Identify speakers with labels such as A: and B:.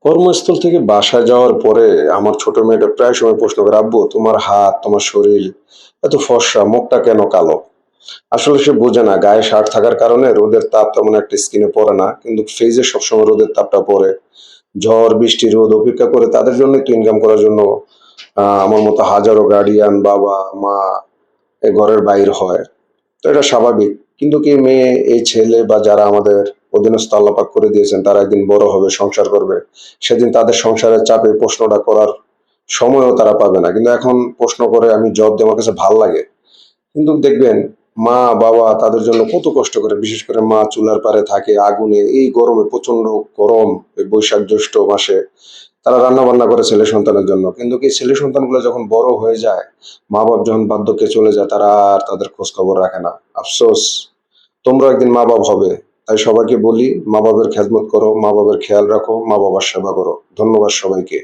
A: কর্মস্থল থেকে বাসায় যাওয়ার পরে আমার ছোট মেয়েটা প্রায় সময় প্রশ্ন করে, আব্বু তোমার হাত তোমার শরীর এত ফর্সা, মুখটা কেন কালো? আসলে সে বোঝে না গায়ে শার্ট থাকার কারণে রোদের তাপ তেমন একটা স্কিনে পড়ে না, কিন্তু ফেজে সবসময় রোদের তাপটা পড়ে। ঝড় বৃষ্টি রোদ উপেক্ষা করে তাদের জন্যই তো ইনকাম করার জন্য আমার মতো হাজারো গার্ডিয়ান বাবা মা এ ঘরের বাইর হয়। তো এটা স্বাভাবিক। কিন্তু কি মেয়ে, এই ছেলে বা যারা আমাদের অধীনস্থ আল্লাপাক করে দিয়েছেন তারা একদিন বড় হবে, সংসার করবে। সেদিন তাদের সংসারের চাপে প্রশ্নটা করার সময়ও তারা পাবে না, কিন্তু এখন প্রশ্ন করে আমি জব দিয়ে আমার কাছে ভাল লাগে। কিন্তু দেখবেন মা বাবা তাদের জন্য কত কষ্ট করে, বিশেষ করে মা চুলার পারে থাকে আগুনে, এই গরমে প্রচন্ড গরম, এই বৈশাখ জ্যৈষ্ঠ মাসে তারা রান্না বান্না করে ছেলে সন্তানের জন্য। কিন্তু কি ছেলে সন্তানগুলো যখন বড় হয়ে যায়, মা বাপ যখন বার্ধক্যে চলে যায়, তারা আর তাদের খোঁজ খবর রাখে না। আফসোস, তোমরা একদিন মা বাপ হবে। তাই সবাইকে বলি, মা বাবার খেদমত করো, মা বাবার খেয়াল রাখো, মা বাবার সেবা করো। ধন্যবাদ সবাইকে।